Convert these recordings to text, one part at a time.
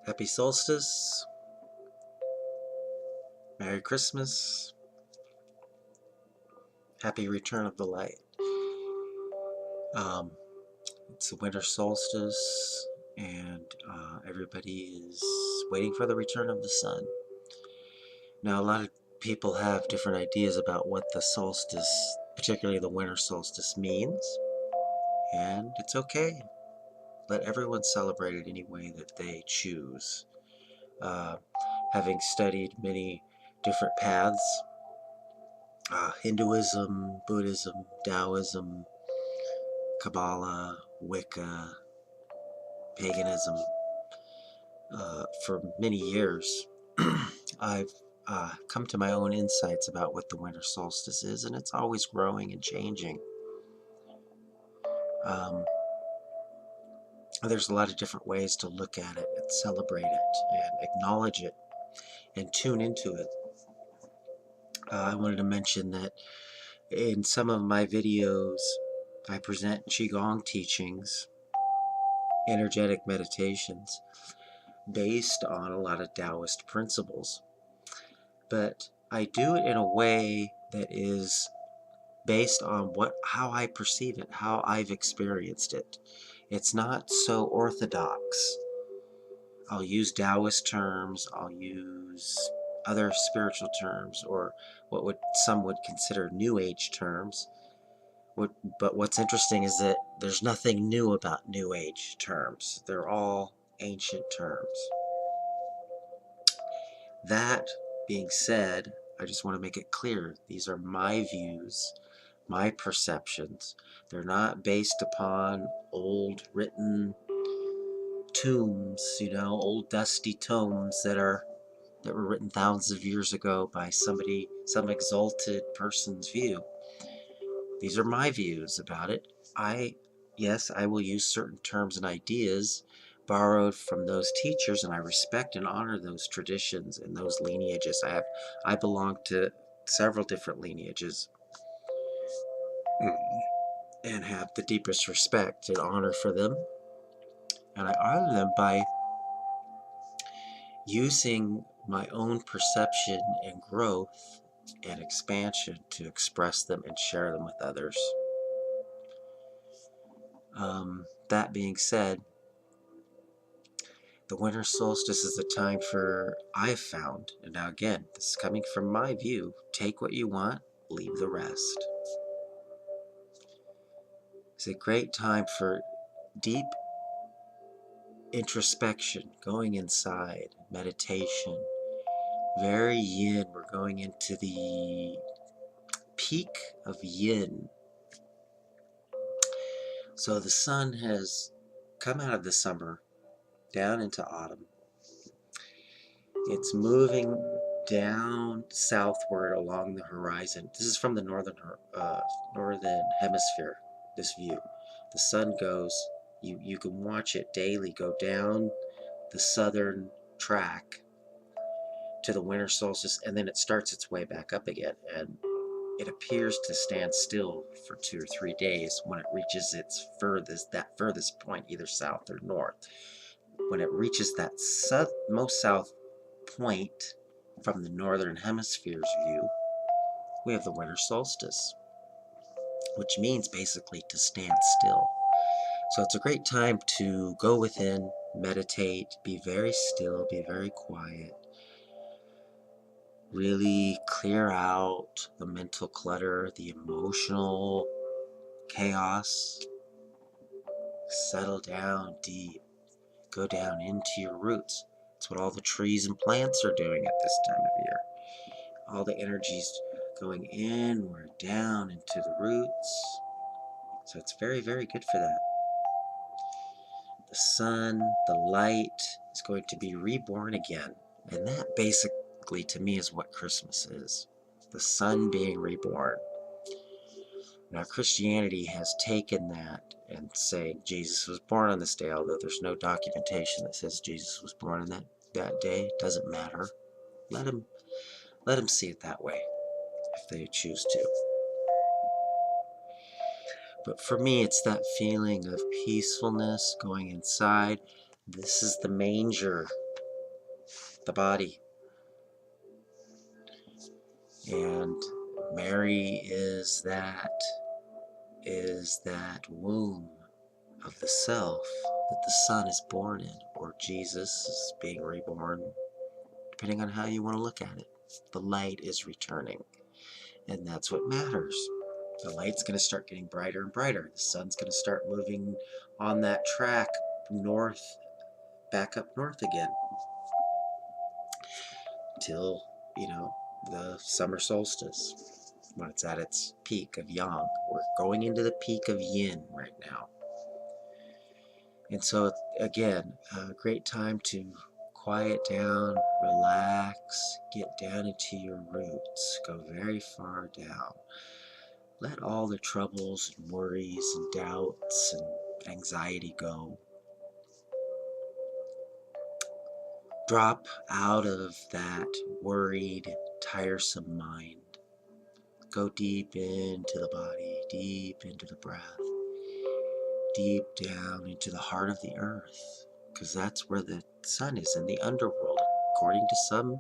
Happy solstice, Merry Christmas, Happy Return of the Light. Um, it's the winter solstice, and everybody is waiting for the return of the sun. Now, a lot of people have different ideas about what the solstice, particularly the winter solstice, means, and it's okay. Let everyone celebrate it any way that they choose. Uh, Having studied many different paths, Hinduism, Buddhism, Taoism, Kabbalah, Wicca, paganism, for many years, I've come to my own insights about what the winter solstice is, and it's always growing and changing. There's a lot of different ways to look at it and celebrate it and acknowledge it and tune into it. I wanted to mention that in some of my videos, I present Qigong teachings, energetic meditations, based on a lot of Taoist principles. But I do it in a way that is based on how I perceive it, how I've experienced it. It's not so orthodox. I'll use Taoist terms, I'll use other spiritual terms, or what some would consider New Age terms. But what's interesting is that there's nothing new about New Age terms. They're all ancient terms. That being said, I just want to make it clear, these are my views, my perceptions. They're not based upon old written tombs, old dusty tomes that were written thousands of years ago by somebody, some exalted person's view. These are my views about it. Yes, I will use certain terms and ideas borrowed from those teachers, and I respect and honor those traditions and those lineages. I belong to several different lineages and have the deepest respect and honor for them. And I honor them by using my own perception and growth and expansion to express them and share them with others. That being said, the winter solstice is a time for, I've found, and now again, this is coming from my view, take what you want, leave the rest. It's a great time for deep introspection, going inside, meditation, very yin. We're going into the peak of yin. So the sun has come out of the summer down into autumn. It's moving down southward along the horizon. This is from the northern hemisphere, this view. The sun goes, you can watch it daily go down the southern track to the winter solstice, and then it starts its way back up again, and it appears to stand still for 2 or 3 days when it reaches its furthest point, either south or north. When it reaches that most south point from the northern hemisphere's view, we have the winter solstice, which means basically to stand still. So it's a great time to go within, meditate, be very still, be very quiet, really clear out the mental clutter, the emotional chaos, settle down deep, go down into your roots. It's what all the trees and plants are doing at this time of year. All the energy's going inward, down into the roots. So it's very, very good for that. The sun, the light is going to be reborn again. And that basically, to me, is what Christmas is. The sun being reborn. Now, Christianity has taken that and saying Jesus was born on this day, although there's no documentation that says Jesus was born on that day. It doesn't matter. Let them see it that way if they choose to. But for me, it's that feeling of peacefulness, going inside. This is the manger. the body. And Mary is that womb of the self that the Son is born in, or Jesus is being reborn, depending on how you want to look at it. The light is returning, and that's what matters. The light's going to start getting brighter and brighter. The sun's going to start moving on that track north, back up north again, till, the summer solstice, when it's at its peak of yang. We're going into the peak of yin right now. And so, again, a great time to quiet down, relax, get down into your roots, go very far down. Let all the troubles and worries and doubts and anxiety go. Drop out of that worried, tiresome mind. Go deep into the body, deep into the breath, deep down into the heart of the earth, because that's where the sun is, in the underworld. According to some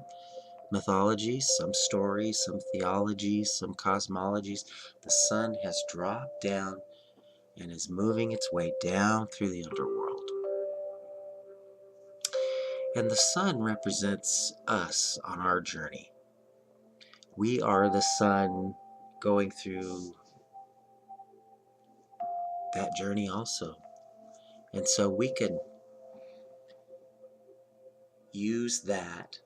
mythologies, some stories, some theologies, some cosmologies, the sun has dropped down and is moving its way down through the underworld. And the sun represents us on our journey. We are the sun going through that journey also. And so we can use that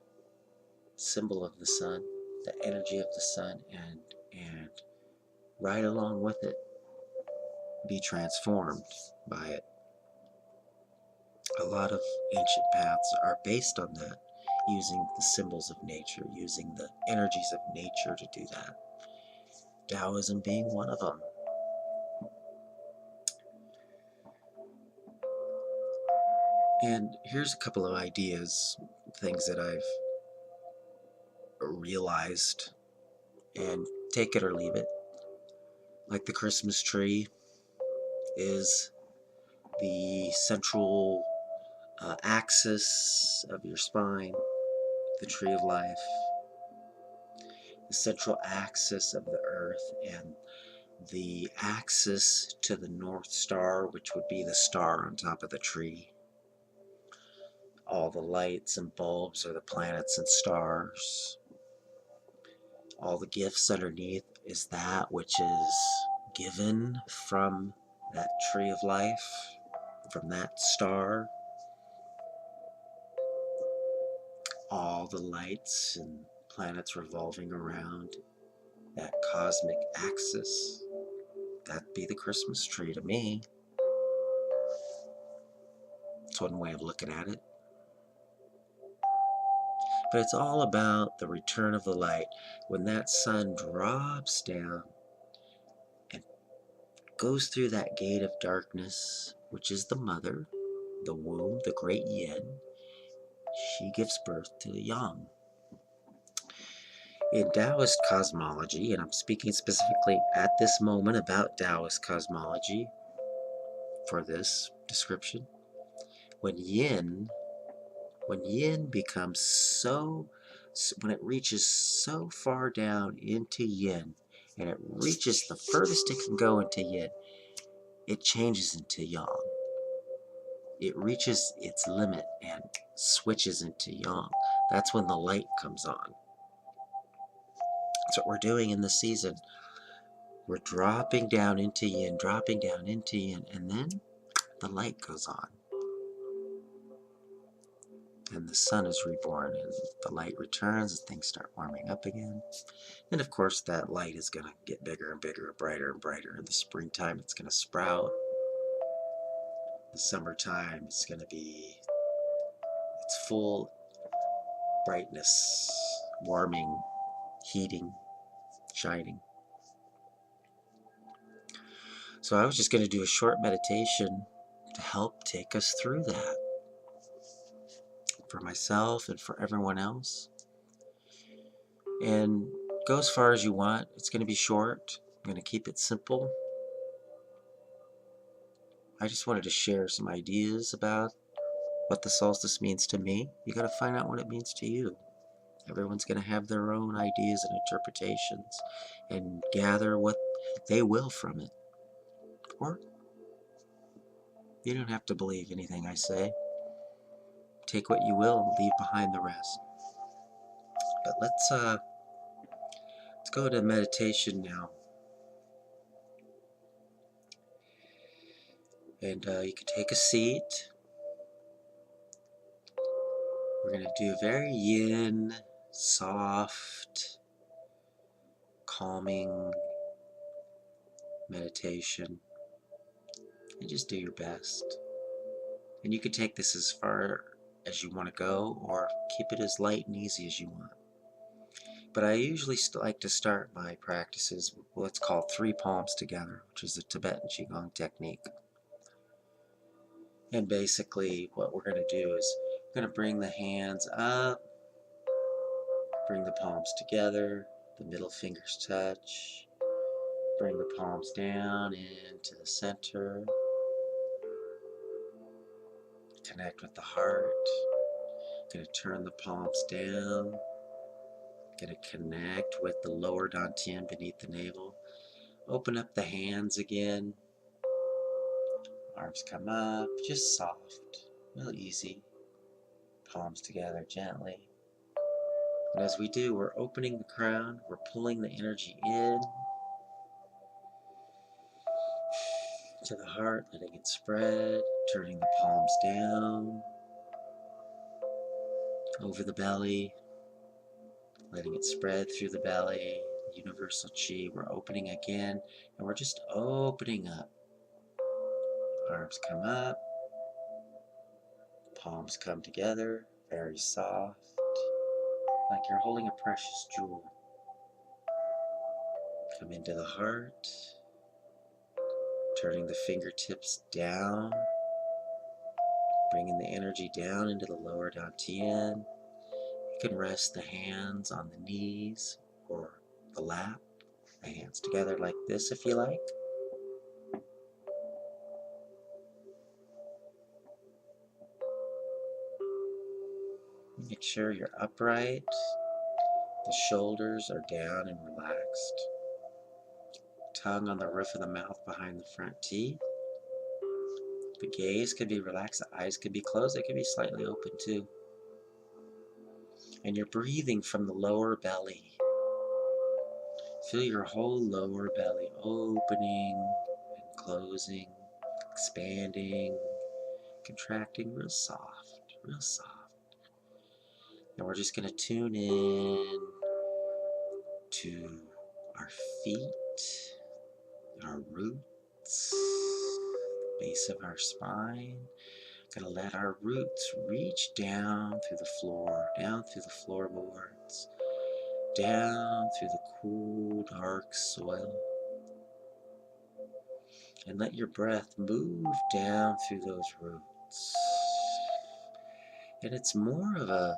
symbol of the sun, the energy of the sun, and right along with it, be transformed by it. A lot of ancient paths are based on that, using the symbols of nature, using the energies of nature to do that. Taoism being one of them. And here's a couple of ideas, things that I've realized, and take it or leave it. Like the Christmas tree is the central axis of your spine, the tree of life, the central axis of the earth, and the axis to the North Star, which would be the star on top of the tree. All the lights and bulbs are the planets and stars. All the gifts underneath is that which is given from that tree of life, from that star. All the lights and planets revolving around that cosmic axis. That'd be the Christmas tree to me. It's one way of looking at it. But it's all about the return of the light. When that sun drops down and goes through that gate of darkness, which is the mother, the womb, the great yin, she gives birth to the yang. In Taoist cosmology, and I'm speaking specifically at this moment about Taoist cosmology for this description, when yin becomes when it reaches so far down into yin, and it reaches the furthest it can go into yin, it changes into yang. It reaches its limit and switches into yang. That's when the light comes on. That's what we're doing in this season. We're dropping down into yin, and then the light goes on. And the sun is reborn, and the light returns, and things start warming up again. And of course, that light is going to get bigger and bigger, brighter and brighter. In the springtime, it's going to sprout. The summertime, it's going to be its full brightness, warming, heating, shining. So I was just going to do a short meditation to help take us through that, for myself and for everyone else. And go as far as you want. It's going to be short. I'm going to keep it simple. I just wanted to share some ideas about what the solstice means to me. You got to find out what it means to you. Everyone's going to have their own ideas and interpretations and gather what they will from it. Or you don't have to believe anything I say. Take what you will and leave behind the rest. But let's go to meditation now. And you can take a seat. We're going to do a very yin, soft, calming meditation. And just do your best. And you can take this as far as you want to go, or keep it as light and easy as you want. But I usually like to start my practices with what's called 3 palms together, which is a Tibetan Qigong technique. And basically what we're going to do is we're going to bring the hands up, bring the palms together, the middle fingers touch, bring the palms down into the center, connect with the heart. Going to turn the palms down, going to connect with the lower dantian beneath the navel. Open up the hands again. Arms come up, just soft, real easy. Palms together gently. And as we do, we're opening the crown, we're pulling the energy in to the heart, letting it spread, turning the palms down, over the belly, letting it spread through the belly, universal chi. We're opening again, and we're just opening up. Arms come up, palms come together, very soft, like you're holding a precious jewel. Come into the heart, turning the fingertips down, bringing the energy down into the lower dantian. You can rest the hands on the knees or the lap, the hands together like this if you like. Make sure you're upright, the shoulders are down and relaxed. Tongue on the roof of the mouth behind the front teeth. The gaze could be relaxed, the eyes could be closed, they could be slightly open too. And you're breathing from the lower belly. Feel your whole lower belly opening and closing, expanding, contracting, real soft, real soft. And we're just going to tune in to our feet, our roots, the base of our spine. Gonna let our roots reach down through the floor, down through the floorboards, down through the cool, dark soil. And let your breath move down through those roots. And it's more of a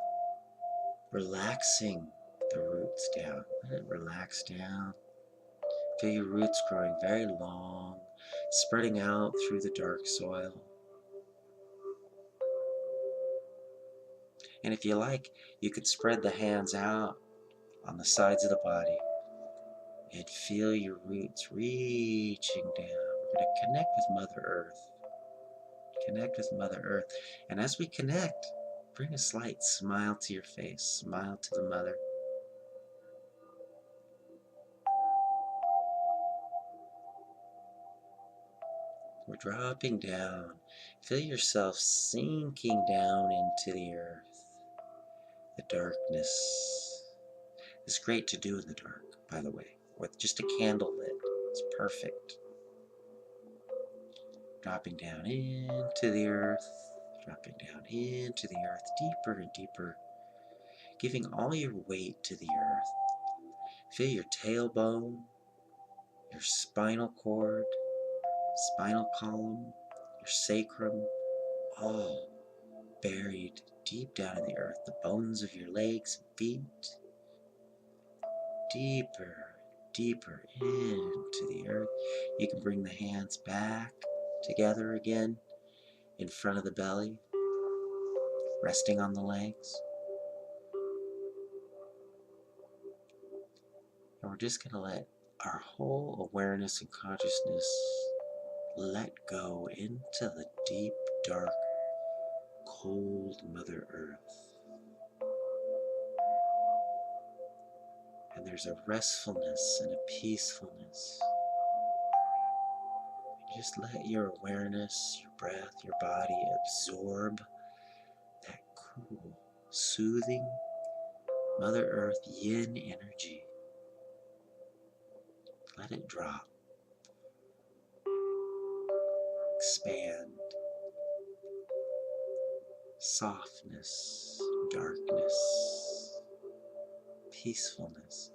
relaxing the roots down. Let it relax down. Feel your roots growing very long, spreading out through the dark soil. And if you like, you could spread the hands out on the sides of the body and feel your roots reaching down. We're going to connect with Mother Earth. Connect with Mother Earth. And as we connect, bring a slight smile to your face. Smile to the Mother. We're dropping down. Feel yourself sinking down into the earth. The darkness. It's great to do in the dark, by the way, with just a candle lit. It's perfect. Dropping down into the earth, dropping down into the earth, deeper and deeper, giving all your weight to the earth. Feel your tailbone, your spinal cord, spinal column, your sacrum, all buried deep down in the earth. The bones of your legs and feet, deeper, deeper into the earth. You can bring the hands back together again in front of the belly. resting on the legs. And we're just going to let our whole awareness and consciousness let go into the deep, dark, cold Mother Earth. And there's a restfulness and a peacefulness. And just let your awareness, your breath, your body absorb that cool, soothing Mother Earth yin energy. Let it drop. Expand. Softness, darkness, peacefulness.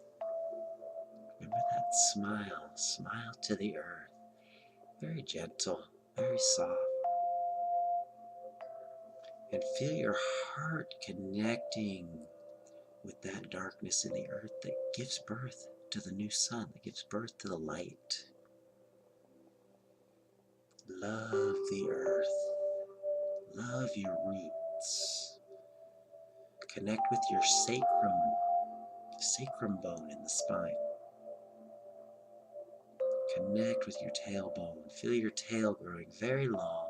Remember that smile. Smile to the earth. Very gentle, very soft. And feel your heart connecting with that darkness in the earth that gives birth to the new sun, that gives birth to the light. Love the earth. Love your roots. Connect with your sacrum bone in the spine. Connect with your tailbone. Feel your tail growing very long,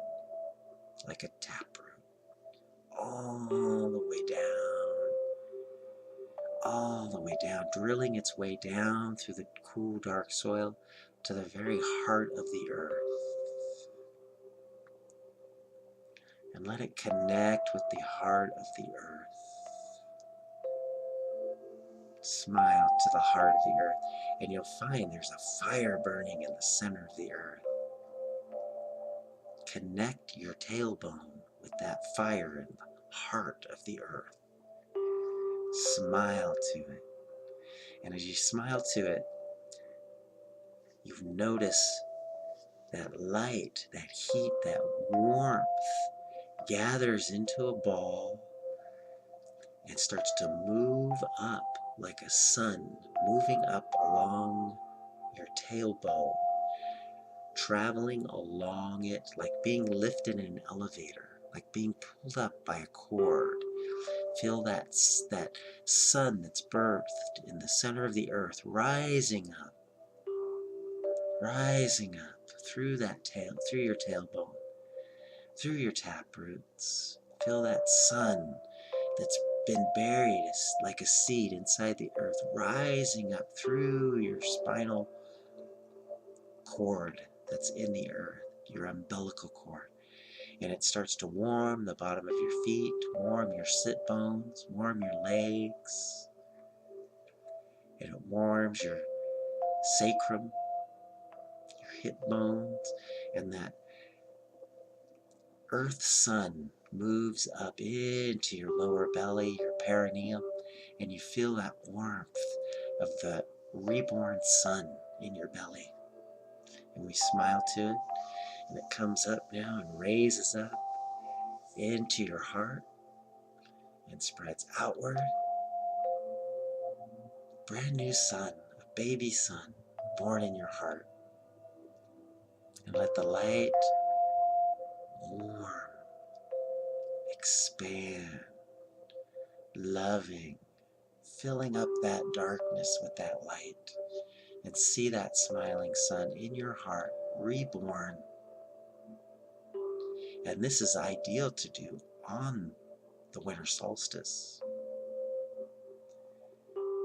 like a taproot, all the way down, drilling its way down through the cool, dark soil to the very heart of the earth. And let it connect with the heart of the earth. Smile to the heart of the earth, and you'll find there's a fire burning in the center of the earth. Connect your tailbone with that fire in the heart of the earth. Smile to it. And as you smile to it, you notice that light, that heat, that warmth gathers into a ball and starts to move up like a sun, moving up along your tailbone, traveling along it like being lifted in an elevator, like being pulled up by a cord. Feel that sun that's birthed in the center of the earth rising up through that tail, through your tailbone, through your taproots. Feel that sun that's been buried like a seed inside the earth, rising up through your spinal cord that's in the earth, your umbilical cord. And it starts to warm the bottom of your feet, warm your sit bones, warm your legs. And it warms your sacrum, your hip bones, and that earth sun moves up into your lower belly, your perineum, and you feel that warmth of the reborn sun in your belly. And we smile to it, and it comes up now and raises up into your heart and spreads outward. Brand new sun, a baby sun born in your heart. And let the light warm, expand, loving, filling up that darkness with that light. And see that smiling sun in your heart, reborn. And this is ideal to do on the winter solstice.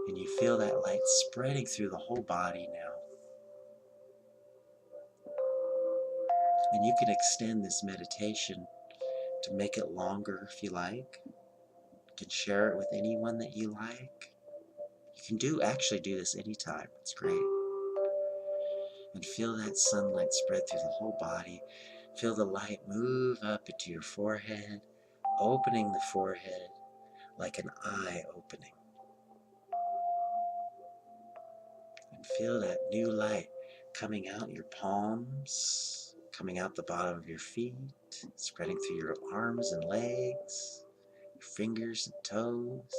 And you feel that light spreading through the whole body now. And you can extend this meditation to make it longer if you like. You can share it with anyone that you like. You can actually do this anytime. It's great. And feel that sunlight spread through the whole body. Feel the light move up into your forehead, opening the forehead like an eye opening. And feel that new light coming out your palms, coming out the bottom of your feet, spreading through your arms and legs, your fingers and toes.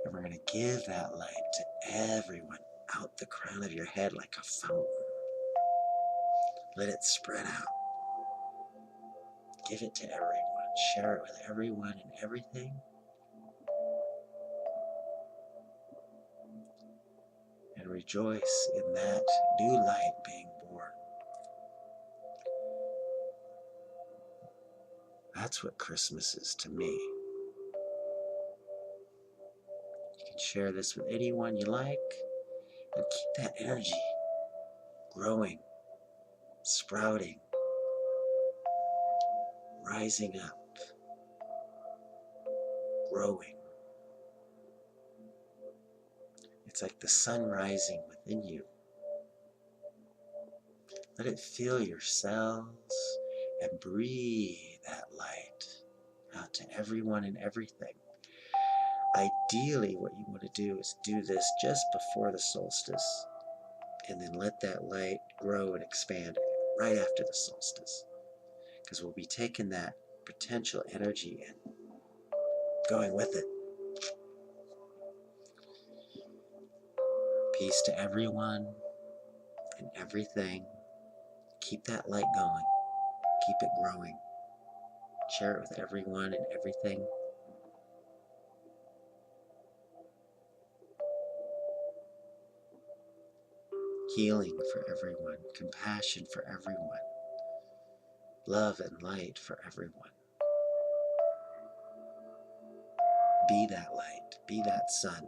And we're going to give that light to everyone out the crown of your head like a fountain. Let it spread out. Give it to everyone. Share it with everyone and everything. And rejoice in that new light being born. That's what Christmas is to me. You can share this with anyone you like and keep that energy growing, sprouting, rising up, growing. It's like the sun rising within you. Let it fill your cells and breathe that light out to everyone and everything. Ideally, what you want to do is do this just before the solstice, and then let that light grow and expand right after the solstice. Because we'll be taking that potential energy and going with it. Peace to everyone and everything. Keep that light going. Keep it growing. Share it with everyone and everything. Healing for everyone. Compassion for everyone. Love and light for everyone. Be that light. Be that sun.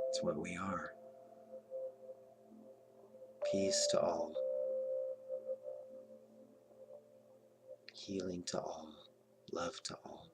It's what we are. Peace to all. Healing to all. Love to all.